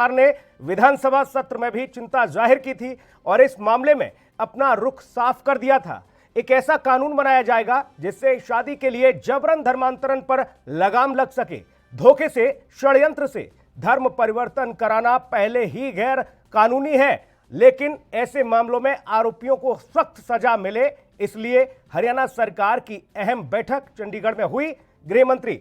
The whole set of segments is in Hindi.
सरकार ने विधानसभा सत्र में भी चिंता जाहिर की थी और इस मामले में अपना रुख साफ कर दिया था। एक ऐसा कानून बनाया जाएगा जिससे शादी के लिए जबरन धर्मांतरण पर लगाम लग सके। धोखे से, षड्यंत्र से धर्म परिवर्तन कराना पहले ही गैर कानूनी है, लेकिन ऐसे मामलों में आरोपियों को सख्त सजा मिले, इसलिए हरियाणा सरकार की अहम बैठक चंडीगढ़ में हुई। गृह मंत्री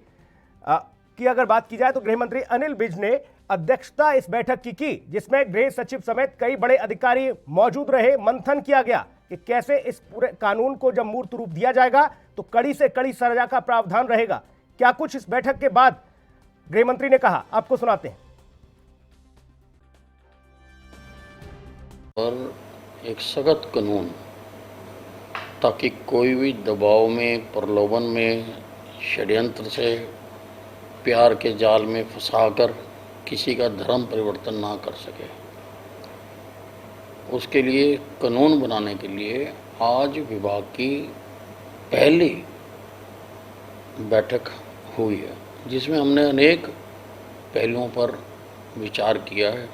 की अगर बात की जाए तो गृह मंत्री अनिल विज ने अध्यक्षता इस बैठक की, जिसमें गृह सचिव समेत कई बड़े अधिकारी मौजूद रहे। मंथन किया गया कि कैसे इस पूरे कानून को जब मूर्त रूप दिया जाएगा तो कड़ी से कड़ी सजा का प्रावधान रहेगा। क्या कुछ इस बैठक के बाद गृह मंत्री ने कहा, आपको सुनाते हैं। और एक सख्त कानून, ताकि कोई भी दबाव में, प्रलोभन में, षड्यंत्र से, प्यार के जाल में फंसाकर किसी का धर्म परिवर्तन ना कर सके। उसके लिए कानून बनाने के लिए आज विभाग की पहली बैठक हुई है, जिसमें हमने अनेक पहलुओं पर विचार किया है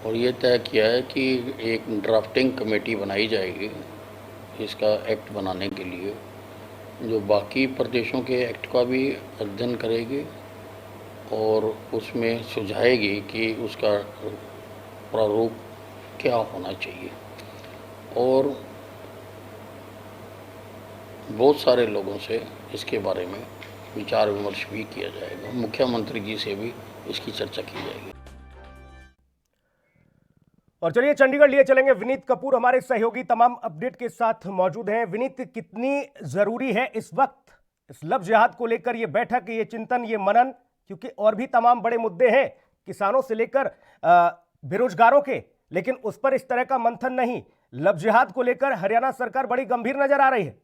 और ये तय किया है कि एक ड्राफ्टिंग कमेटी बनाई जाएगी इसका एक्ट बनाने के लिए, जो बाकी प्रदेशों के एक्ट का भी अध्ययन करेगी और उसमें सुझाएगी कि उसका प्रारूप क्या होना चाहिए। और बहुत सारे लोगों से इसके बारे में विचार विमर्श भी किया जाएगा। मुख्यमंत्री जी से भी इसकी चर्चा की जाएगी। और चलिए चंडीगढ़ लिए चलेंगे। विनीत कपूर हमारे सहयोगी तमाम अपडेट के साथ मौजूद हैं। विनीत, कितनी जरूरी है इस वक्त इस लव जिहाद को लेकर ये बैठक, ये चिंतन, ये मनन, क्योंकि और भी तमाम बड़े मुद्दे हैं किसानों से लेकर बेरोजगारों के, लेकिन उस पर इस तरह का मंथन नहीं। लव जिहाद को लेकर हरियाणा सरकार बड़ी गंभीर नजर आ रही है।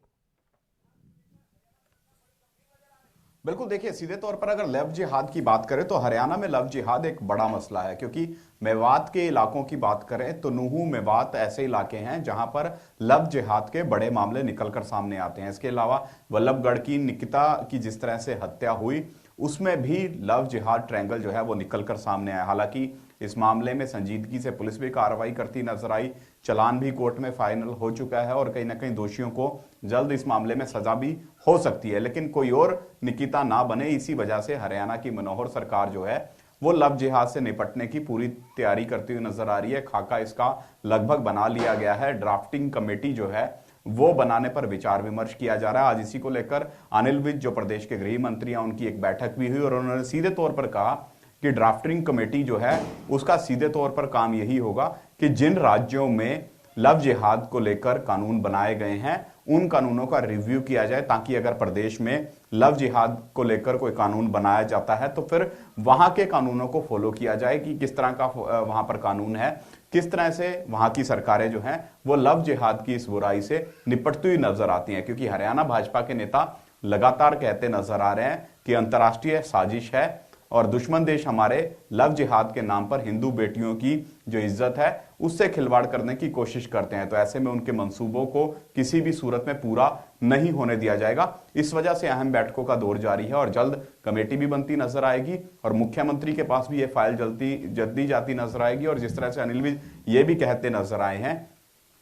बिल्कुल, देखिए सीधे तौर पर अगर लव जिहाद की बात करें तो हरियाणा में लव जिहाद एक बड़ा मसला है, क्योंकि मेवात के इलाकों की बात करें तो नूहू, मेवात ऐसे इलाके हैं जहां पर लव जिहाद के बड़े मामले निकलकर सामने आते हैं। इसके अलावा वल्लभगढ़ की निकिता की जिस तरह से हत्या हुई, उसमें भी लव जिहाद ट्रायंगल जो है वो निकलकर सामने आया। हालांकि इस मामले में संजीदगी से पुलिस भी कार्रवाई करती नजर आई, चालान भी कोर्ट में फाइनल हो चुका है और कहीं ना कहीं दोषियों को जल्द इस मामले में सजा भी हो सकती है। लेकिन कोई और निकिता ना बने, इसी वजह से हरियाणा की मनोहर सरकार जो है वो लव जिहाद से निपटने की पूरी तैयारी करती हुई नजर आ रही है। खाका इसका लगभग बना लिया गया है। ड्राफ्टिंग कमेटी जो है वो बनाने पर विचार विमर्श किया जा रहा है। आज इसी को लेकर अनिल विज जो प्रदेश के गृह मंत्री हैं, उनकी एक बैठक भी हुई और उन्होंने सीधे तौर पर कहा कि ड्राफ्टिंग कमेटी जो है उसका सीधे तौर पर काम यही होगा कि जिन राज्यों में लव जिहाद को लेकर कानून बनाए गए हैं उन कानूनों का रिव्यू किया जाए, ताकि अगर प्रदेश में लव जिहाद को लेकर कोई कानून बनाया जाता है तो फिर वहां के कानूनों को फॉलो किया जाए कि किस तरह का वहां पर कानून है, किस तरह से वहां की सरकारें जो हैं वो लव जिहाद की इस बुराई से निपटती हुई नजर आती हैं। क्योंकि हरियाणा भाजपा के नेता लगातार कहते नजर आ रहे हैं कि अंतर्राष्ट्रीय साजिश है और दुश्मन देश हमारे लव जिहाद के नाम पर हिंदू बेटियों की जो इज्जत है उससे खिलवाड़ करने की कोशिश करते हैं। तो ऐसे में उनके मंसूबों को किसी भी सूरत में पूरा नहीं होने दिया जाएगा। इस वजह से अहम बैठकों का दौर जारी है और जल्द कमेटी भी बनती नजर आएगी और मुख्यमंत्री के पास भी ये फाइल जल्दी जाती नजर आएगी। और जिस तरह से अनिल विज ये भी कहते नजर आए हैं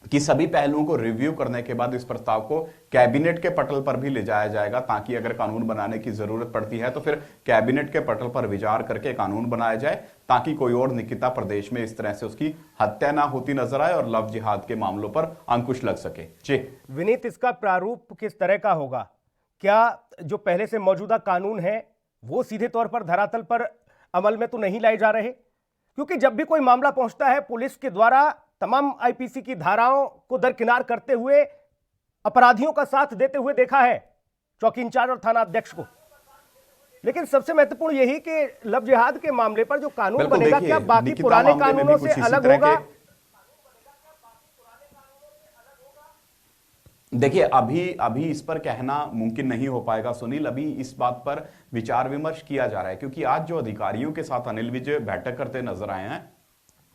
कि सभी पहलुओं को रिव्यू करने के बाद इस प्रस्ताव को कैबिनेट के पटल पर भी ले जाया जाएगा, ताकि अगर कानून बनाने की जरूरत पड़ती है तो फिर कैबिनेट के पटल पर विचार करके कानून बनाया जाए, ताकि कोई और निकिता प्रदेश में इस तरह से उसकी हत्या ना होती नजर आए और लव जिहाद के मामलों पर अंकुश लग सके। जी विनीत, इसका प्रारूप किस तरह का होगा? क्या जो पहले से मौजूदा कानून है वो सीधे तौर पर धरातल पर अमल में तो नहीं लाए जा रहे? क्योंकि जब भी कोई मामला पहुंचता है पुलिस के द्वारा तमाम आईपीसी की धाराओं को दरकिनार करते हुए अपराधियों का साथ देते हुए देखा है चौकी इंचार्ज और थाना अध्यक्ष को। लेकिन सबसे महत्वपूर्ण यही कि लव जिहाद के मामले पर जो कानून बनेगा क्या बाकी पुराने कानूनों से अलग होगा? देखिए अभी इस पर कहना मुमकिन नहीं हो पाएगा सुनील। अभी इस बात पर विचार विमर्श किया जा रहा है, क्योंकि आज जो अधिकारियों के साथ अनिल विज बैठक करते नजर आए हैं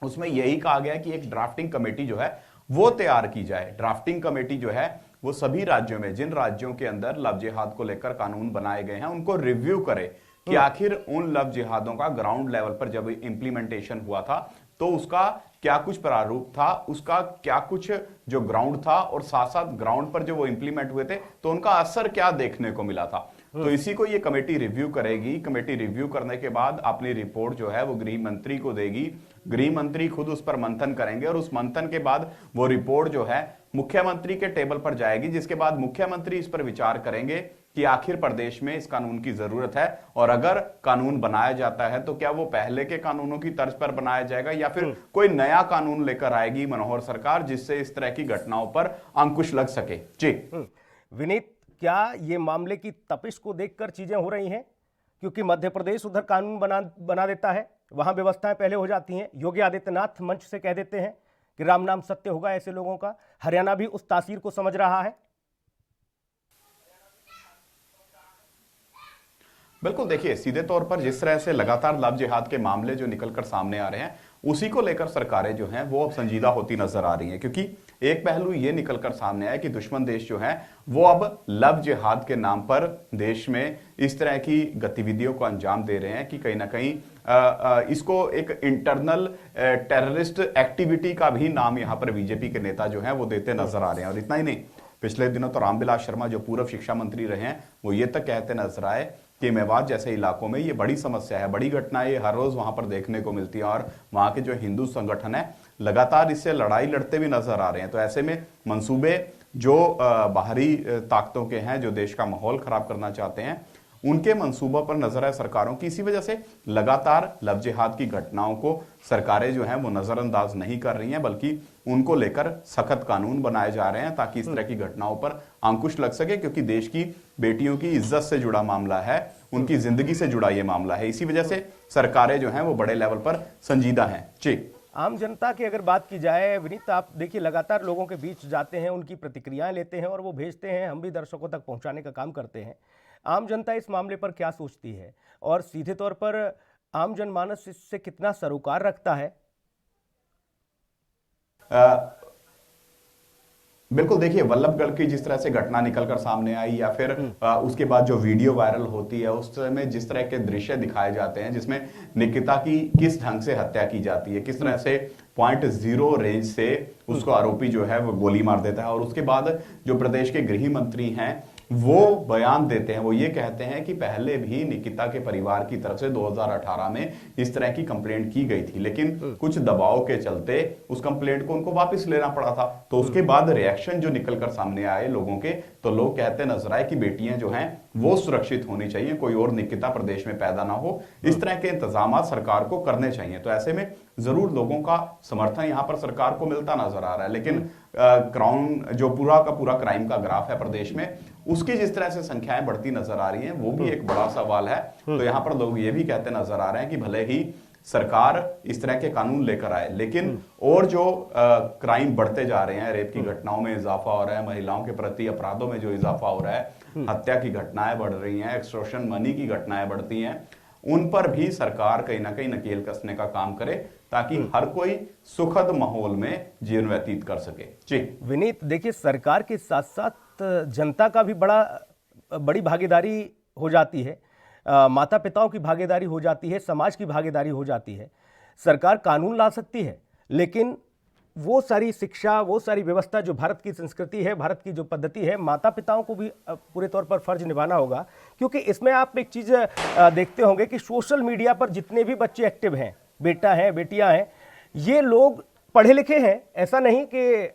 उसमें यही कहा गया कि एक ड्राफ्टिंग कमेटी जो है वो तैयार की जाए। ड्राफ्टिंग कमेटी जो है वो सभी राज्यों में, जिन राज्यों के अंदर लव जिहाद को लेकर कानून बनाए गए हैं, उनको रिव्यू करे कि आखिर उन लव जिहादों का ग्राउंड लेवल पर जब इंप्लीमेंटेशन हुआ था तो उसका क्या कुछ प्रारूप था, उसका क्या कुछ जो ग्राउंड था, और साथ साथ ग्राउंड पर जो वो इंप्लीमेंट हुए थे तो उनका असर क्या देखने को मिला था। तो इसी को ये कमेटी रिव्यू करेगी। कमेटी रिव्यू करने के बाद अपनी रिपोर्ट जो है वो गृह मंत्री को देगी। गृह मंत्री खुद उस पर मंथन करेंगे और उस मंथन के बाद वो रिपोर्ट जो है मुख्यमंत्री के टेबल पर जाएगी, जिसके बाद मुख्यमंत्री इस पर विचार करेंगे कि आखिर प्रदेश में इस कानून की जरूरत है, और अगर कानून बनाया जाता है तो क्या वो पहले के कानूनों की तर्ज पर बनाया जाएगा या फिर कोई नया कानून लेकर आएगी मनोहर सरकार, जिससे इस तरह की घटनाओं पर अंकुश लग सके। जी विनीत, क्या ये मामले की तपिश को देखकर चीजें हो रही हैं? क्योंकि मध्य प्रदेश उधर कानून बना देता है, वहां व्यवस्थाएं पहले हो जाती हैं, योगी आदित्यनाथ मंच से कह देते हैं कि राम नाम सत्य होगा ऐसे लोगों का। हरियाणा भी उस तासीर को समझ रहा है। बिल्कुल, देखिए सीधे तौर पर जिस तरह से लगातार लव जिहाद के मामले जो निकलकर सामने आ रहे हैं उसी को लेकर सरकारें जो हैं वो अब संजीदा होती नजर आ रही हैं, क्योंकि एक पहलू ये निकलकर सामने आया कि दुश्मन देश जो है वो अब लव जिहाद के नाम पर देश में इस तरह की गतिविधियों को अंजाम दे रहे हैं कि कहीं ना कहीं इसको एक इंटरनल टेररिस्ट एक्टिविटी का भी नाम यहां पर बीजेपी के नेता जो हैं वो देते नजर आ रहे हैं। और इतना ही नहीं, पिछले दिनों तो रामविलास शर्मा जो पूर्व शिक्षा मंत्री रहे हैं वो ये तक कहते नजर आए कि मेवात जैसे इलाकों में ये बड़ी समस्या है, बड़ी घटनाएं हर रोज वहां पर देखने को मिलती है और वहां के जो हिंदू संगठन है लगातार इससे लड़ाई लड़ते भी नजर आ रहे हैं। तो ऐसे में मंसूबे जो बाहरी ताकतों के हैं जो देश का माहौल खराब करना चाहते हैं उनके मंसूबों पर नजर है सरकारों की। इसी वजह से लगातार लव जिहाद की घटनाओं को सरकारें जो हैं वो नजरअंदाज नहीं कर रही हैं, बल्कि उनको लेकर सख्त कानून बनाए जा रहे हैं ताकि इस तरह की घटनाओं पर अंकुश लग सके, क्योंकि देश की बेटियों की इज्जत से जुड़ा मामला है, उनकी जिंदगी से जुड़ा ये मामला है। इसी वजह से सरकारें जो हैं वो बड़े लेवल पर संजीदा हैं। जी, आम जनता की अगर बात की जाए विनीत, आप देखिए लगातार लोगों के बीच जाते हैं, उनकी प्रतिक्रियाएं लेते हैं और वो भेजते हैं, हम भी दर्शकों तक पहुंचाने का काम करते हैं। आम जनता इस मामले पर क्या सोचती है और सीधे तौर पर आम जनमानस इससे कितना सरोकार रखता है? बिल्कुल, देखिए वल्लभगढ़ की जिस तरह से घटना निकलकर सामने आई या फिर उसके बाद जो वीडियो वायरल होती है उस समय जिस तरह के दृश्य दिखाए जाते हैं जिसमें निकिता की किस ढंग से हत्या की जाती है, किस तरह से .0 रेंज से उसको आरोपी जो है वो गोली मार देता है, और उसके बाद जो प्रदेश के गृह मंत्री हैं वो बयान देते हैं, वो ये कहते हैं कि पहले भी निकिता के परिवार की तरफ से 2018 में इस तरह की कंप्लेंट की गई थी, लेकिन कुछ दबाव के चलते उस कंप्लेंट को उनको वापस लेना पड़ा था। तो उसके बाद रिएक्शन जो निकलकर सामने आए लोगों के, तो लोग कहते नजर आए कि बेटियां जो हैं वो सुरक्षित होनी चाहिए, कोई और निकिता प्रदेश में पैदा ना हो, इस तरह के इंतजाम सरकार को करने चाहिए। तो ऐसे में जरूर लोगों का समर्थन यहां पर सरकार को मिलता नजर आ रहा है, लेकिन क्राउन जो पूरा का पूरा क्राइम का ग्राफ है प्रदेश में, उसकी जिस तरह से संख्याएं बढ़ती नजर आ रही हैं वो भी एक बड़ा सवाल है। तो यहां पर लोग ये भी कहते नजर आ रहे हैं कि भले ही सरकार इस तरह के कानून लेकर आए, लेकिन और जो क्राइम बढ़ते जा रहे हैं, रेप की घटनाओं में इजाफा हो रहा है, महिलाओं के प्रति अपराधों में जो इजाफा हो रहा है, हत्या की घटनाएं बढ़ रही हैं, एक्सटॉर्शन मनी की घटनाएं बढ़ती हैं, उन पर भी सरकार कहीं ना कहीं नकेल कसने का काम करे ताकि हर कोई सुखद माहौल में जीवन व्यतीत कर सके। जी विनीत, देखिए सरकार के साथ साथ जनता का भी बड़ी भागीदारी हो जाती है, माता पिताओं की भागीदारी हो जाती है, समाज की भागीदारी हो जाती है। सरकार कानून ला सकती है, लेकिन वो सारी शिक्षा, वो सारी व्यवस्था जो भारत की संस्कृति है, भारत की जो पद्धति है, माता पिताओं को भी पूरे तौर पर फर्ज निभाना होगा। क्योंकि इसमें आप एक चीज़ देखते होंगे कि सोशल मीडिया पर जितने भी बच्चे एक्टिव हैं, बेटा हैं, बेटियां हैं, ये लोग पढ़े लिखे हैं, ऐसा नहीं कि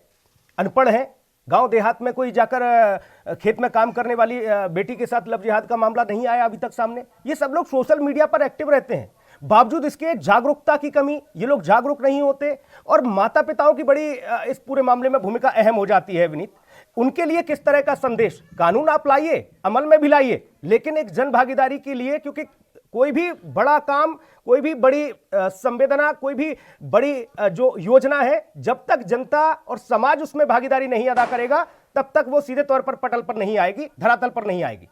अनपढ़ हैं। गांव देहात में कोई जाकर खेत में काम करने वाली बेटी के साथ लव जिहाद का मामला नहीं आया अभी तक सामने। ये सब लोग सोशल मीडिया पर एक्टिव रहते हैं, बावजूद इसके जागरूकता की कमी, ये लोग जागरूक नहीं होते और माता पिताओं की बड़ी इस पूरे मामले में भूमिका अहम हो जाती है। विनीत, उनके लिए किस तरह का संदेश, कानून आप लाइए, अमल में भी लाइए, लेकिन एक जन भागीदारी के लिए, क्योंकि कोई भी बड़ा काम, कोई भी बड़ी संवेदना, कोई भी बड़ी जो योजना है, जब तक जनता और समाज उसमें भागीदारी नहीं अदा करेगा तब तक वो सीधे तौर पर पटल पर नहीं आएगी, धरातल पर नहीं आएगी।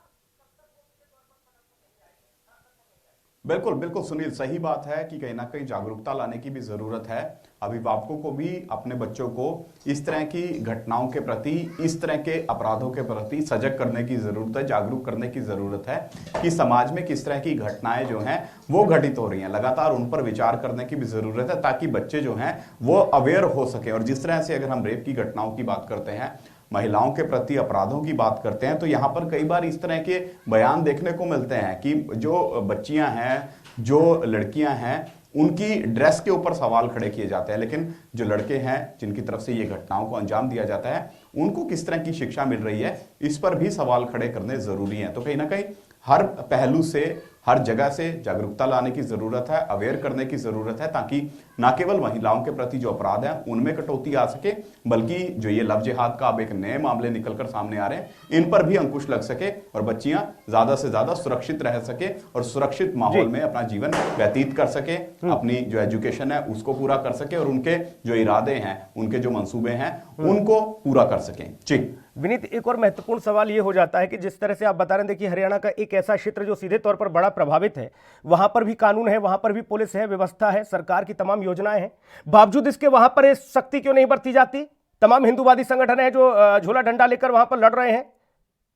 बिल्कुल बिल्कुल सुनील, सही बात है कि कहीं ना कहीं जागरूकता लाने की भी जरूरत है। अभिभावकों को भी अपने बच्चों को इस तरह की घटनाओं के प्रति, इस तरह के अपराधों के प्रति सजग करने की जरूरत है, जागरूक करने की जरूरत है कि समाज में किस तरह की घटनाएं जो हैं वो घटित हो रही हैं, लगातार उन पर विचार करने की भी जरूरत है ताकि बच्चे जो हैं वो अवेयर हो सके। और जिस तरह से अगर हम रेप की घटनाओं की बात करते हैं, महिलाओं के प्रति अपराधों की बात करते हैं, तो यहाँ पर कई बार इस तरह के बयान देखने को मिलते हैं कि जो बच्चियां हैं, जो लड़कियां हैं, उनकी ड्रेस के ऊपर सवाल खड़े किए जाते हैं, लेकिन जो लड़के हैं जिनकी तरफ से ये घटनाओं को अंजाम दिया जाता है, उनको किस तरह की शिक्षा मिल रही है, इस पर भी सवाल खड़े करने जरूरी हैं। तो कहीं ना कहीं हर पहलू से, हर जगह से जागरूकता लाने की जरूरत है, अवेयर करने की जरूरत है, ताकि न केवल महिलाओं के प्रति जो अपराध है उनमें कटौती आ सके, बल्कि जो ये लव जिहाद का अब एक नए मामले निकलकर सामने आ रहे हैं, इन पर भी अंकुश लग सके और बच्चियां ज्यादा से ज्यादा सुरक्षित रह सके और सुरक्षित माहौल में अपना जीवन व्यतीत कर सके, अपनी जो एजुकेशन है उसको पूरा कर सके और उनके जो इरादे हैं, उनके जो मंसूबे हैं उनको पूरा कर सकें। जी विनीत, एक और महत्वपूर्ण सवाल ये हो जाता है कि जिस तरह से आप बता रहे हैं, देखिए हरियाणा का एक ऐसा क्षेत्र जो सीधे तौर पर बड़ा प्रभावित है, वहां पर भी कानून है, वहां पर भी पुलिस है, व्यवस्था है, सरकार की तमाम योजनाएं हैं, बावजूद इसके वहां पर ये सख्ती क्यों नहीं बरती जाती? तमाम हिंदूवादी संगठन है जो झोला डंडा लेकर वहां पर लड़ रहे हैं,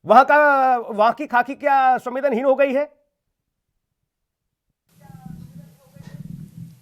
वहां की खाकी क्या संवेदनहीन हो गई है?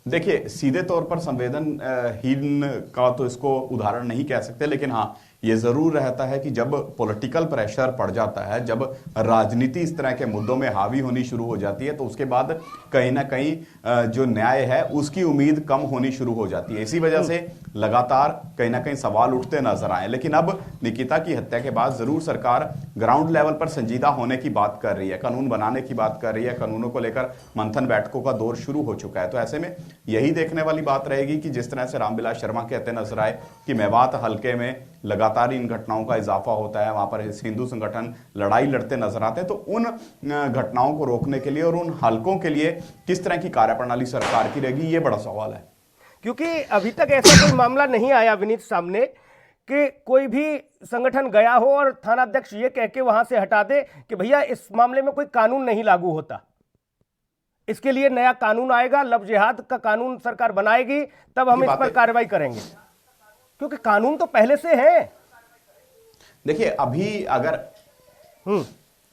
देखिए, सीधे तौर पर संवेदनहीन का तो इसको उदाहरण नहीं कह सकते, लेकिन हाँ ये जरूर रहता है कि जब पॉलिटिकल प्रेशर पड़ जाता है, जब राजनीति इस तरह के मुद्दों में हावी होनी शुरू हो जाती है, तो उसके बाद कहीं ना कहीं जो न्याय है उसकी उम्मीद कम होनी शुरू हो जाती है। इसी वजह से लगातार कहीं ना कहीं सवाल उठते नजर आए। लेकिन अब निकिता की हत्या के बाद जरूर सरकार ग्राउंड लेवल पर संजीदा होने की बात कर रही है, कानून बनाने की बात कर रही है, कानूनों को लेकर मंथन बैठकों का दौर शुरू हो चुका है। तो ऐसे में यही देखने वाली बात रहेगी कि जिस तरह से रामविलास शर्मा कहते नजर आए कि मेवात हल्के में लगातार इन घटनाओं का इजाफा होता है, वहां पर हिंदू संगठन लड़ाई लड़ते नजर आते हैं, तो उन घटनाओं को रोकने के लिए और उन हलकों के लिए किस तरह की कार्यप्रणाली सरकार की रहेगी, ये बड़ा सवाल है। क्योंकि अभी तक ऐसा कोई मामला नहीं आया विनीत सामने कि कोई भी संगठन गया हो और थानाध्यक्ष ये कह के वहां से हटा दे कि भैया इस मामले में कोई कानून नहीं लागू होता, इसके लिए नया कानून आएगा, लव जिहाद का कानून सरकार बनाएगी, तब हम इस पर कार्रवाई करेंगे, क्योंकि कानून तो पहले से है। देखिए,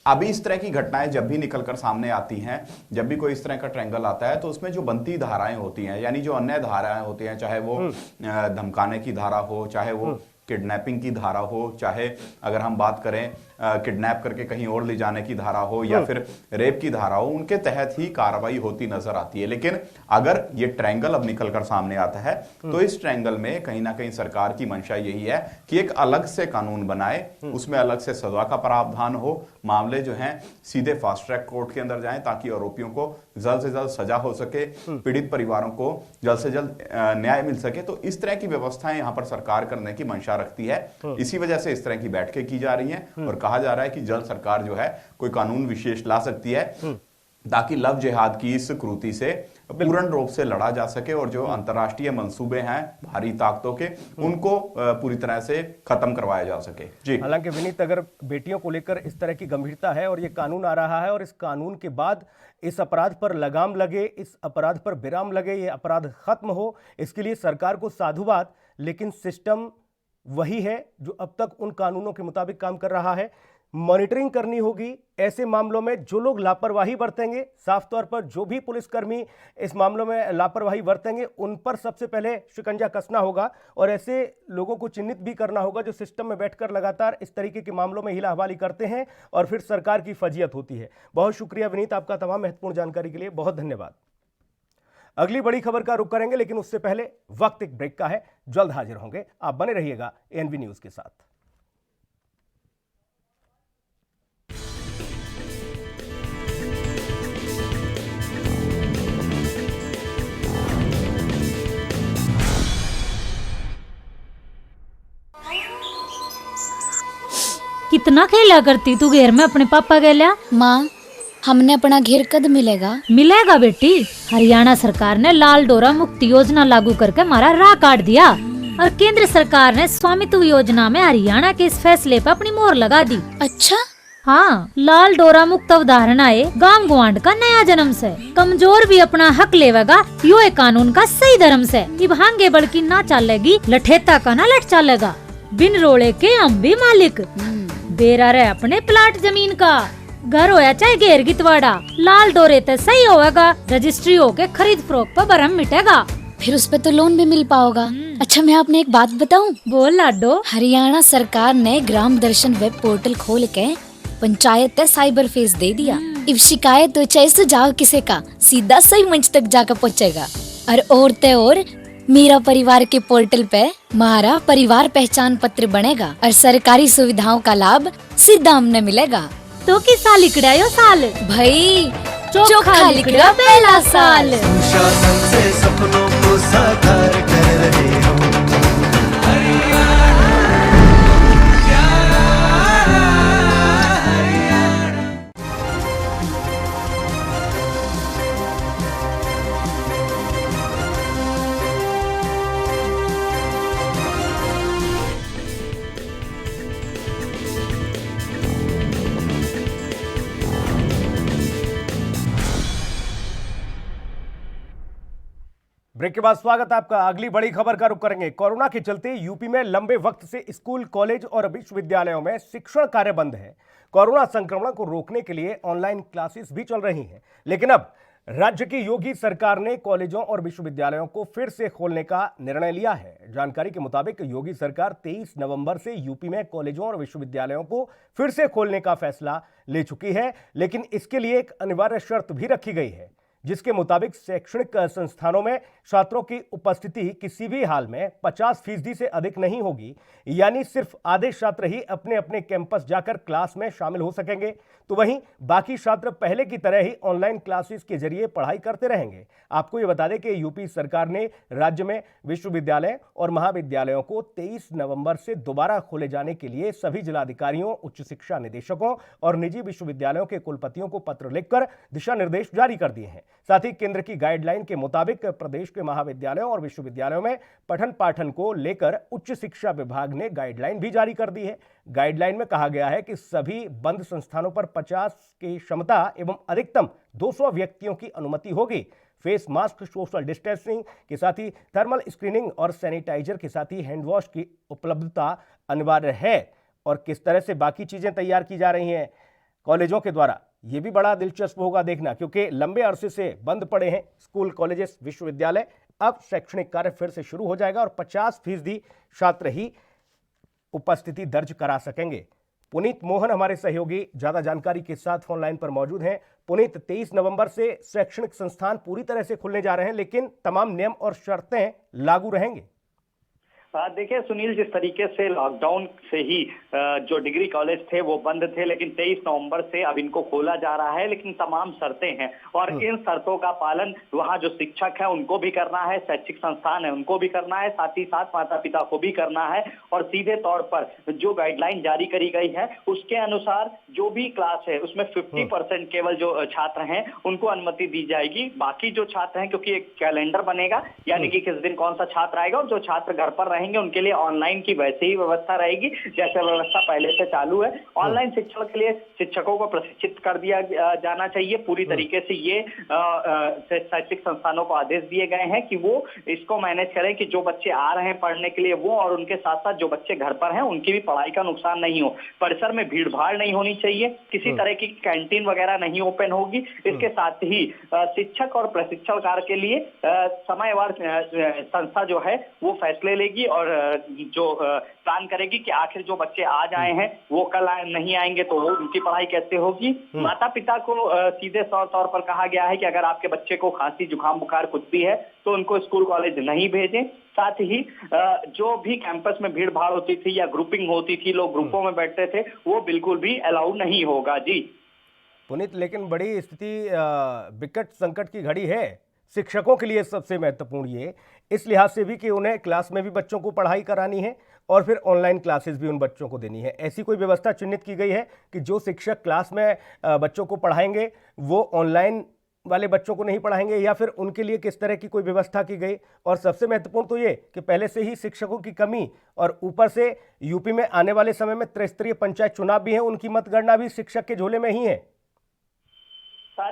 अभी इस तरह की घटनाएं जब भी निकलकर सामने आती हैं, जब भी कोई इस तरह का ट्रायंगल आता है, तो उसमें जो बनती धाराएं होती हैं, यानी जो अन्य धाराएं होती हैं, चाहे वो धमकाने की धारा हो, चाहे वो किडनैपिंग की धारा हो, चाहे अगर हम बात करें किडनैप करके कहीं और ले जाने की धारा हो या फिर रेप की धारा हो, उनके तहत ही कार्रवाई होती नजर आती है। लेकिन अगर ये ट्रायंगल अब निकलकर सामने आता है, तो इस ट्रायंगल में कहीं ना कहीं सरकार की मंशा यही है कि एक अलग से कानून बनाए, उसमें अलग से सजा का प्रावधान हो, मामले जो हैं सीधे फास्ट ट्रैक कोर्ट के अंदर जाएं ताकि आरोपियों को जल्द से जल्द सजा हो सके, पीड़ित परिवारों को जल्द से जल्द न्याय मिल सके। तो इस तरह की व्यवस्थाएं यहां पर सरकार करने की मंशा रखती है। इसी वजह से इस तरह की बैठकें की जा रही हैं और कहा जा रहा है कि जल्द सरकार जो है कोई कानून विशेष ला सकती है ताकि लव जिहाद की इस क्रूति से पूर्ण रूप से लड़ा जा सके और जो अंतर्राष्ट्रीय मंसूबे हैं भारी ताकतों के, उनको पूरी तरह से खत्म करवाया जा सके। जी, हालांकि विनीत, अगर बेटियों को लेकर इस तरह की गंभीरता है और ये कानून आ रहा है और इस कानून के बाद इस अपराध पर लगाम लगे, इस अपराध पर विराम लगे, ये अपराध खत्म हो, इसके लिए सरकार को साधुवाद। लेकिन सिस्टम वही है जो अब तक उन कानूनों के मुताबिक काम कर रहा है। मॉनिटरिंग करनी होगी ऐसे मामलों में, जो लोग लापरवाही बरतेंगे, साफ तौर पर जो भी पुलिसकर्मी इस मामलों में लापरवाही बरतेंगे, उन पर सबसे पहले शिकंजा कसना होगा और ऐसे लोगों को चिन्हित भी करना होगा जो सिस्टम में बैठकर लगातार इस तरीके के मामलों में हिला हवाली करते हैं और फिर सरकार की फजीयत होती है। बहुत शुक्रिया विनीत, आपका तमाम महत्वपूर्ण जानकारी के लिए बहुत धन्यवाद। अगली बड़ी खबर का रुख करेंगे, लेकिन उससे पहले वक्त एक ब्रेक का है, जल्द हाजिर होंगे। आप बने रहिएगा एएनबी न्यूज के साथ। कितना खेला करती तू घेर में अपने पापा गेल्या? माँ, हमने अपना घेर कद मिलेगा बेटी। हरियाणा सरकार ने लाल डोरा मुक्ति योजना लागू करके हमारा राह काट दिया और केंद्र सरकार ने स्वामित्व योजना में हरियाणा के इस फैसले पर अपनी मोहर लगा दी। अच्छा, हाँ, लाल डोरा मुक्त अवधारणा है गांव गुआंड का नया जन्म से। कमजोर भी अपना हक लेवेगा, यो एक कानून का सही धर्म से। इब हांगे बड़की ना चालेगी, लठेता का ना लठ चालेगा। बिन रोड़े के हम भी मालिक, बेरा रहे अपने प्लाट जमीन का। घर होया चाहे घेर गितवाड़ा, लाल डोरे ते सही होगा। रजिस्ट्री होके खरीद फरोख्त पर भरम मिटेगा। फिर उस पे तो लोन भी मिल पाओगा। अच्छा, मैं आपने एक बात बताऊं? बोल लाडो। हरियाणा सरकार ने ग्राम दर्शन वेब पोर्टल खोल के पंचायत ने साइबर फेस दे दिया। अब शिकायत हो चाहे सुझाव किसी का, सीधा सही मंच तक जाकर पहुंचेगा। और मेरा परिवार के पोर्टल पे हमारा परिवार पहचान पत्र बनेगा और सरकारी सुविधाओं का लाभ सीधा हमने मिलेगा। तो किसा लिखड़ा यो साल भाई चोखा लिखड़ा पहला साल। शासन से सपनों को साकार कर रहे हो। ब्रेक के बाद स्वागत है आपका। अगली बड़ी खबर का रुख करेंगे। कोरोना के चलते यूपी में लंबे वक्त से स्कूल, कॉलेज और विश्वविद्यालयों में शिक्षण कार्य बंद है। कोरोना संक्रमण को रोकने के लिए ऑनलाइन क्लासेस भी चल रही हैं, लेकिन अब राज्य की योगी सरकार ने कॉलेजों और विश्वविद्यालयों को फिर से खोलने का निर्णय लिया है। जानकारी के मुताबिक योगी सरकार 23 नवंबर से यूपी में कॉलेजों और विश्वविद्यालयों को फिर से खोलने का फैसला ले चुकी है, लेकिन इसके लिए एक अनिवार्य शर्त भी रखी गई है, जिसके मुताबिक शैक्षणिक संस्थानों में छात्रों की उपस्थिति किसी भी हाल में 50% से अधिक नहीं होगी। यानी सिर्फ आधे छात्र ही अपने अपने कैंपस जाकर क्लास में शामिल हो सकेंगे, तो वहीं बाकी छात्र पहले की तरह ही ऑनलाइन क्लासेस के जरिए पढ़ाई करते रहेंगे। आपको ये बता दें कि यूपी सरकार ने राज्य में विश्वविद्यालय और महाविद्यालयों को 23 नवंबर से दोबारा खोले जाने के लिए सभी जिलाधिकारियों, उच्च शिक्षा निदेशकों और निजी विश्वविद्यालयों के कुलपतियों को पत्र लिखकर दिशा निर्देश जारी कर दिए हैं। साथ ही केंद्र की गाइडलाइन के मुताबिक प्रदेश के महाविद्यालयों और विश्वविद्यालयों में पठन पाठन को लेकर उच्च शिक्षा विभाग ने गाइडलाइन भी जारी कर दी है। गाइडलाइन में कहा गया है कि सभी बंद संस्थानों पर 50 की क्षमता एवं अधिकतम 200 व्यक्तियों की अनुमति होगी। फेस मास्क, सोशल डिस्टेंसिंग के साथ ही थर्मल स्क्रीनिंग और सैनिटाइजर के साथ ही हैंड वॉश की उपलब्धता अनिवार्य है। और किस तरह से बाकी चीजें तैयार की जा रही हैं कॉलेजों के द्वारा, ये भी बड़ा दिलचस्प होगा देखना, क्योंकि लंबे अरसे से बंद पड़े हैं स्कूल, कॉलेजेस, विश्वविद्यालय। अब शैक्षणिक कार्य फिर से शुरू हो जाएगा और 50% छात्र ही उपस्थिति दर्ज करा सकेंगे। पुनीत मोहन हमारे सहयोगी ज्यादा जानकारी के साथ फोनलाइन पर मौजूद हैं। पुनीत, 23 नवंबर से शैक्षणिक संस्थान पूरी तरह से खुलने जा रहे हैं, लेकिन तमाम नियम और शर्तें लागू रहेंगी। देखिए सुनील, जिस तरीके से लॉकडाउन से ही जो डिग्री कॉलेज थे वो बंद थे, लेकिन 23 नवंबर से अब इनको खोला जा रहा है, लेकिन तमाम शर्तें हैं और इन शर्तों का पालन वहाँ जो शिक्षक है उनको भी करना है, शैक्षिक संस्थान है उनको भी करना है, साथ ही साथ माता पिता को भी करना है। और सीधे तौर पर जो गाइडलाइन जारी करी गई है उसके अनुसार जो भी क्लास है उसमें 50% केवल जो छात्र हैं उनको अनुमति दी जाएगी। बाकी जो छात्र हैं, क्योंकि एक कैलेंडर बनेगा, यानी कि किस दिन कौन सा छात्र आएगा, और जो छात्र घर पर रहेंगे उनके लिए ऑनलाइन की वैसे ही व्यवस्था रहेगी जैसे व्यवस्था पहले से चालू है। ऑनलाइन शिक्षण के लिए शिक्षकों को प्रशिक्षित कर दिया जाना चाहिए पूरी तरीके से। ये शैक्षिक संस्थानों को आदेश दिए गए हैं कि वो इसको मैनेज करें कि जो बच्चे आ रहे हैं पढ़ने के लिए वो, और उनके साथ साथ जो बच्चे घर पर हैं उनकी भी पढ़ाई का नुकसान नहीं हो। परिसर में भीड़ भाड़ नहीं होनी चाहिए, किसी तरह की कैंटीन वगैरह नहीं ओपन होगी। इसके साथ ही शिक्षक और प्रशिक्षण कार्य के लिए समयवार संस्था जो है वो फैसले लेगी और जो प्लान करेगी कि आखिर जो बच्चे आज आए हैं वो कल नहीं आएंगे तो उनकी पढ़ाई कैसे होगी। माता पिता को सीधे तौर पर कहा गया है कि अगर आपके बच्चे को खांसी, जुकाम, बुखार कुछ भी है तो उनको स्कूल कॉलेज नहीं भेजें। साथ ही जो भी कैंपस में भीड़ भाड़ होती थी या ग्रुपिंग होती थी, लोग ग्रुपों में बैठते थे, वो बिल्कुल भी अलाउ नहीं होगा। जी पुनीत, लेकिन बड़ी स्थिति विकट संकट की घड़ी है शिक्षकों के लिए। सबसे महत्वपूर्ण ये इस लिहाज से भी कि उन्हें क्लास में भी बच्चों को पढ़ाई करानी है और फिर ऑनलाइन क्लासेस भी उन बच्चों को देनी है। ऐसी कोई व्यवस्था चिन्हित की गई है कि जो शिक्षक क्लास में बच्चों को पढ़ाएंगे वो ऑनलाइन वाले बच्चों को नहीं पढ़ाएंगे, या फिर उनके लिए किस तरह की कोई व्यवस्था की गई? और सबसे महत्वपूर्ण तो ये कि पहले से ही शिक्षकों की कमी और ऊपर से यूपी में आने वाले समय में त्रिस्तरीय पंचायत चुनाव भी है, उनकी मतगणना भी शिक्षक के झोले में ही है।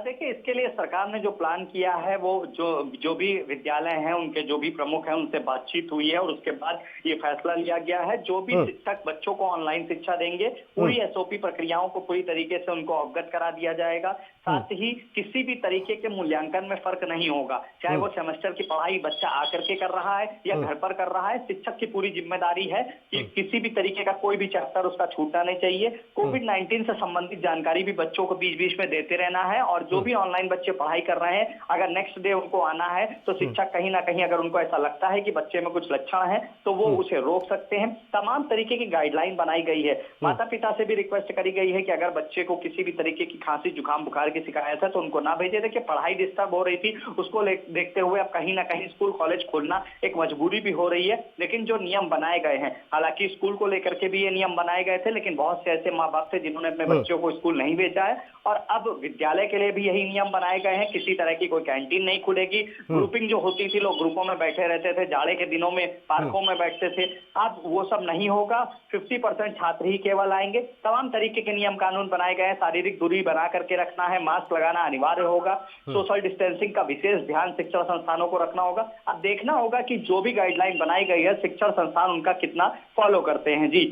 देखिए, इसके लिए सरकार ने जो प्लान किया है वो जो भी विद्यालय हैं उनके जो भी प्रमुख हैं उनसे बातचीत हुई है और उसके बाद ये फैसला लिया गया है। जो भी शिक्षक बच्चों को ऑनलाइन शिक्षा देंगे, पूरी एसओपी प्रक्रियाओं को पूरी तरीके से उनको अवगत करा दिया जाएगा। साथ ही किसी भी तरीके के मूल्यांकन में फर्क नहीं होगा, चाहे वो सेमेस्टर की पढ़ाई बच्चा आकर के कर रहा है या घर पर कर रहा है। शिक्षक की पूरी जिम्मेदारी है कि किसी भी तरीके का कोई भी चैप्टर उसका छूटना नहीं चाहिए। कोविड-19 से संबंधित जानकारी भी बच्चों को बीच बीच में देते रहना है और जो भी ऑनलाइन बच्चे पढ़ाई कर रहे हैं, अगर नेक्स्ट डे उनको आना है तो शिक्षक कहीं ना कहीं अगर उनको ऐसा लगता है कि बच्चे में कुछ लक्षण है तो वो उसे रोक सकते हैं। तमाम तरीके की गाइडलाइन बनाई गई है। माता पिता से भी रिक्वेस्ट करी गई है कि अगर बच्चे को किसी भी तरीके की खांसी जुकाम बुखार की शिकायत है तो उनको ना भेजे। देखिए, पढ़ाई डिस्टर्ब हो रही थी, उसको देखते हुए अब कहीं ना कहीं स्कूल कॉलेज खोलना एक मजबूरी भी हो रही है। लेकिन जो नियम बनाए गए हैं, हालांकि स्कूल को लेकर के भी ये नियम बनाए गए थे, लेकिन बहुत से ऐसे माँ बाप थे जिन्होंने अपने बच्चों को स्कूल नहीं भेजा है। और अब विद्यालय के लिए भी यही नियम बनाए गए हैं, किसी तरह की कोई कैंटीन नहीं खुलेगी। ग्रुपिंग जो होती थी, लोग ग्रुपों में बैठे रहते थे, जाड़े के दिनों में पार्कों में बैठते थे, अब वो सब नहीं होगा। 50% छात्र ही केवल आएंगे। तमाम तरीके के नियम कानून बनाए गए हैं। शारीरिक दूरी बना करके रखना है, मास्क लगाना अनिवार्य होगा, सोशल डिस्टेंसिंग का विशेष ध्यान शिक्षण संस्थानों को रखना होगा। अब देखना होगा कि जो भी गाइडलाइन बनाई गई है शिक्षण संस्थान उनका कितना फॉलो करते हैं। जी,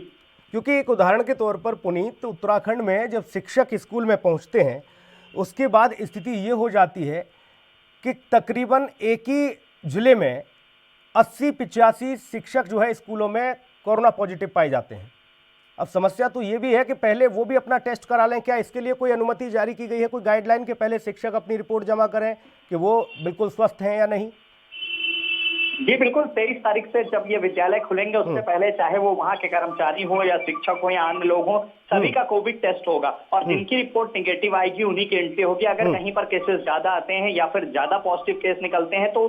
क्योंकि एक उदाहरण के तौर पर पुनीत, उत्तराखंड में जब शिक्षक स्कूल में पहुंचते हैं उसके बाद स्थिति ये हो जाती है कि तकरीबन एक ही जिले में 80-85 शिक्षक जो है स्कूलों में कोरोना पॉजिटिव पाए जाते हैं। अब समस्या तो ये भी है कि पहले वो भी अपना टेस्ट करा लें। क्या इसके लिए कोई अनुमति जारी की गई है, कोई गाइडलाइन के पहले शिक्षक अपनी रिपोर्ट जमा करें कि वो बिल्कुल स्वस्थ हैं या नहीं? जी बिल्कुल, 23 तारीख से जब ये विद्यालय खुलेंगे उससे पहले चाहे वो वहाँ के कर्मचारी हो या शिक्षक हो या अन्य लोग हो, सभी का कोविड टेस्ट होगा और जिनकी रिपोर्ट निगेटिव आएगी उन्हीं की एंट्री होगी। अगर कहीं पर केसेस ज्यादा आते हैं या फिर ज्यादा पॉजिटिव केस निकलते हैं तो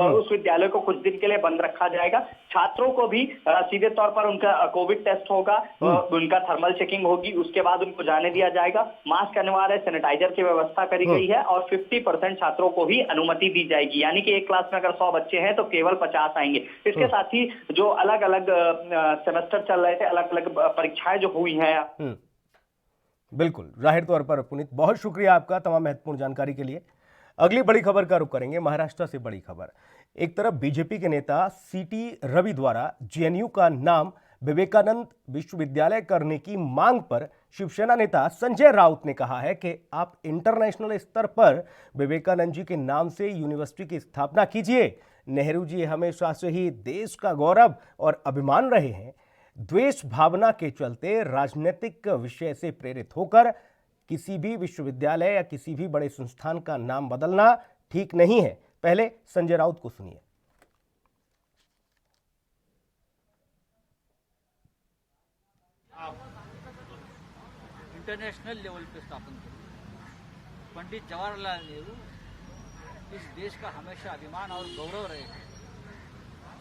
उस विद्यालय को कुछ दिन के लिए बंद रखा जाएगा। छात्रों को भी सीधे तौर पर उनका कोविड टेस्ट होगा, उनका थर्मल चेकिंग होगी, उसके बाद उनको जाने दिया जाएगा। मास्क अनिवार्य, सैनिटाइजर की व्यवस्था करी गई है और 50% छात्रों को ही अनुमति दी जाएगी। यानी कि एक क्लास में अगर 100 बच्चे हैं तो केवल 50 आएंगे। इसके साथ ही जो अलग अलग सेमेस्टर चल रहे थे, अलग अलग परीक्षाएं जो हुई हैं। बिल्कुल, जाहिर तौर पर पुनीत, बहुत शुक्रिया आपका तमाम महत्वपूर्ण जानकारी के लिए। अगली बड़ी खबर का रुख करेंगे, महाराष्ट्र से बड़ी खबर। एक तरफ बीजेपी के नेता सीटी रवि द्वारा जेएनयू का नाम विवेकानंद विश्वविद्यालय करने की मांग पर शिवसेना नेता संजय राउत ने कहा है कि आप इंटरनेशनल स्तर पर विवेकानंद जी के नाम से यूनिवर्सिटी की स्थापना कीजिए। नेहरू जी हमेशा से ही देश का गौरव और अभिमान रहे हैं। द्वेष भावना के चलते राजनीतिक विषय से प्रेरित होकर किसी भी विश्वविद्यालय या किसी भी बड़े संस्थान का नाम बदलना ठीक नहीं है। पहले संजय राउत को सुनिए। इंटरनेशनल लेवल पे स्थापन करें। पंडित जवाहरलाल नेहरू इस देश का हमेशा अभिमान और गौरव रहे हैं।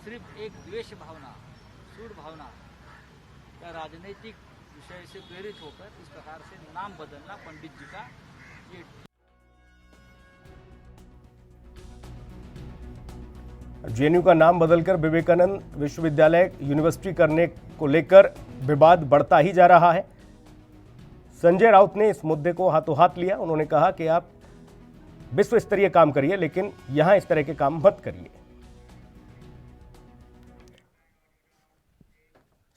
सिर्फ एक द्वेष भावना, सूड भावना या राजनीतिक विषय से प्रेरित होकर इस प्रकार से नाम बदलना पंडित जी का ये जेएनयू का नाम बदलकर विवेकानंद विश्वविद्यालय यूनिवर्सिटी करने को लेकर विवाद बढ़ता ही जा रहा है। संजय राउत ने इस मुद्दे को हाथों हाथ लिया। उन्होंने कहा कि आप विश्व स्तरीय काम करिए लेकिन यहां इस तरह के काम मत करिए।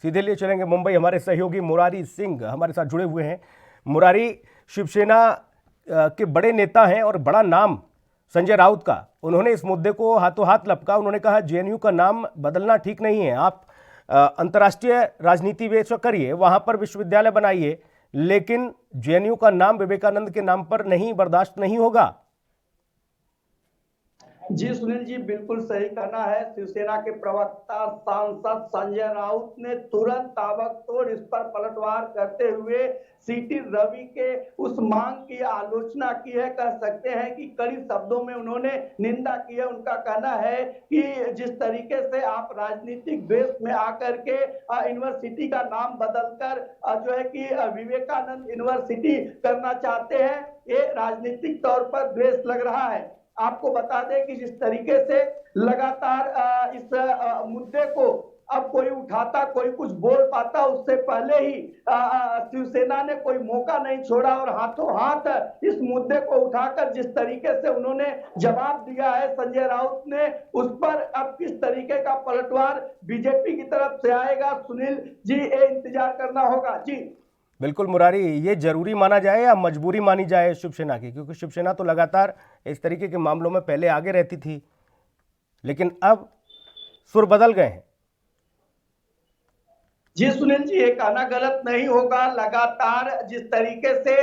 सीधे लिए चलेंगे मुंबई। हमारे सहयोगी मुरारी सिंह हमारे साथ जुड़े हुए हैं। मुरारी, शिवसेना के बड़े नेता हैं और बड़ा नाम संजय राउत का, उन्होंने इस मुद्दे को हाथों हाथ लपका। उन्होंने कहा जेएनयू का नाम बदलना ठीक नहीं है, आप अंतर्राष्ट्रीय राजनीति बेशक करिए, वहां पर विश्वविद्यालय बनाइए, लेकिन जेएनयू का नाम विवेकानंद के नाम पर नहीं, बर्दाश्त नहीं होगा। जी सुनील जी, बिल्कुल सही कहना है। शिवसेना के प्रवक्ता सांसद संजय राउत ने तुरंत ताबड़तोड़ इस पर पलटवार करते हुए सीटी रवि के उस मांग की आलोचना की है। कह सकते हैं कि कड़ी शब्दों में उन्होंने निंदा की है। उनका कहना है कि जिस तरीके से आप राजनीतिक द्वेष में आकर के यूनिवर्सिटी का नाम बदलकर जो है कि विवेकानंद यूनिवर्सिटी करना चाहते हैं, ये राजनीतिक तौर पर द्वेष लग रहा है। आपको बता दें कि जिस तरीके से लगातार इस मुद्दे को अब कोई उठाता, कोई कुछ बोल पाता, उससे पहले ही शिवसेना ने कोई मौका नहीं छोड़ा और हाथों हाथ इस मुद्दे को उठाकर जिस तरीके से उन्होंने जवाब दिया है संजय राउत ने, उस पर अब किस तरीके का पलटवार बीजेपी की तरफ से आएगा सुनील जी, ये इंतजार करना होगा। जी बिल्कुल मुरारी, ये जरूरी माना जाए या मजबूरी मानी जाए शिवसेना की, क्योंकि शिवसेना तो लगातार इस तरीके के मामलों में पहले आगे रहती थी, लेकिन अब सुर बदल गए हैं। जी सुनील जी, ये कहना गलत नहीं होगा। लगातार जिस तरीके से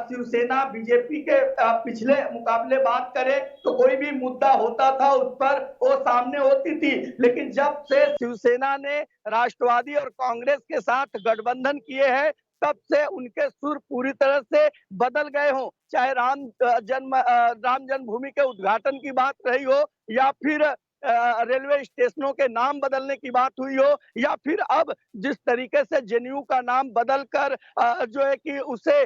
शिवसेना बीजेपी के पिछले मुकाबले बात करें तो कोई भी मुद्दा होता था उस पर वो सामने होती थी, लेकिन जब से शिवसेना ने राष्ट्रवादी और कांग्रेस के साथ गठबंधन किए हैं तब से उनके सुर पूरी तरह से बदल गए हों। चाहे राम जन्मभूमि के उद्घाटन की बात रही हो या फिर रेलवे स्टेशनों के नाम बदलने की बात हुई हो या फिर अब जिस तरीके से जेएनयू का नाम बदलकर जो है कि उसे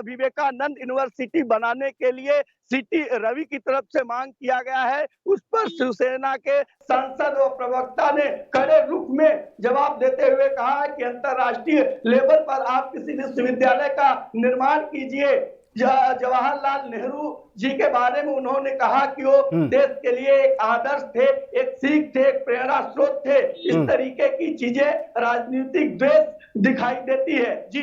विवेकानंद यूनिवर्सिटी बनाने के लिए सीटी रवि की तरफ से मांग किया गया है, उस पर शिवसेना के सांसद व प्रवक्ता ने कड़े रुख में जवाब देते हुए कहा है कि अंतरराष्ट्रीय लेवल पर आप किसी विश्वविद्यालय का निर्माण कीजिए। जवाहरलाल नेहरू जी के बारे में उन्होंने कहा कि वो देश के लिए एक आदर्श थे, एक सीख थे, एक प्रेरणा स्रोत थे। इस तरीके की चीजें राजनीतिक द्वेष दिखाई देती है। जी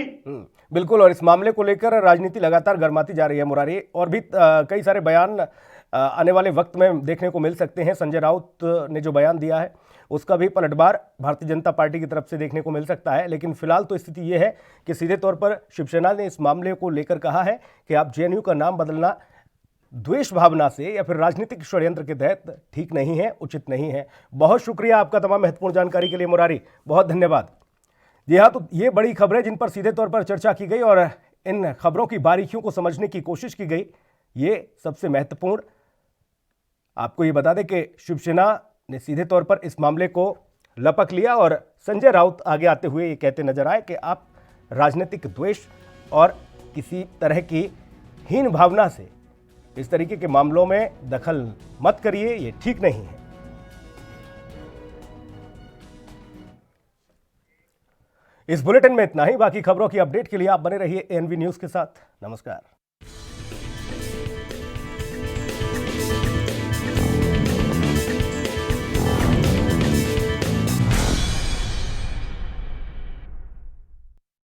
बिल्कुल, और इस मामले को लेकर राजनीति लगातार गर्माती जा रही है मुरारी, और भी कई सारे बयान आने वाले वक्त में देखने को मिल सकते हैं। संजय राउत ने जो बयान दिया है उसका भी पलटवार भारतीय जनता पार्टी की तरफ से देखने को मिल सकता है, लेकिन फिलहाल तो स्थिति यह है कि सीधे तौर पर शिवसेना ने इस मामले को लेकर कहा है कि आप जेएनयू का नाम बदलना द्वेष भावना से या फिर राजनीतिक षड्यंत्र के तहत ठीक नहीं है, उचित नहीं है। बहुत शुक्रिया आपका तमाम महत्वपूर्ण जानकारी के लिए मुरारी, बहुत धन्यवाद। जी हाँ, तो ये बड़ी खबरें जिन पर सीधे तौर पर चर्चा की गई और इन खबरों की बारीकियों को समझने की कोशिश की गई, ये सबसे महत्वपूर्ण। आपको ये बता दें कि शिवसेना ने सीधे तौर पर इस मामले को लपक लिया और संजय राउत आगे आते हुए ये कहते नजर आए कि आप राजनीतिक द्वेष और किसी तरह की हीन भावना से इस तरीके के मामलों में दखल मत करिए, ये ठीक नहीं है। इस बुलेटिन में इतना ही। बाकी खबरों की अपडेट के लिए आप बने रहिए एएनवी न्यूज़ के साथ। नमस्कार।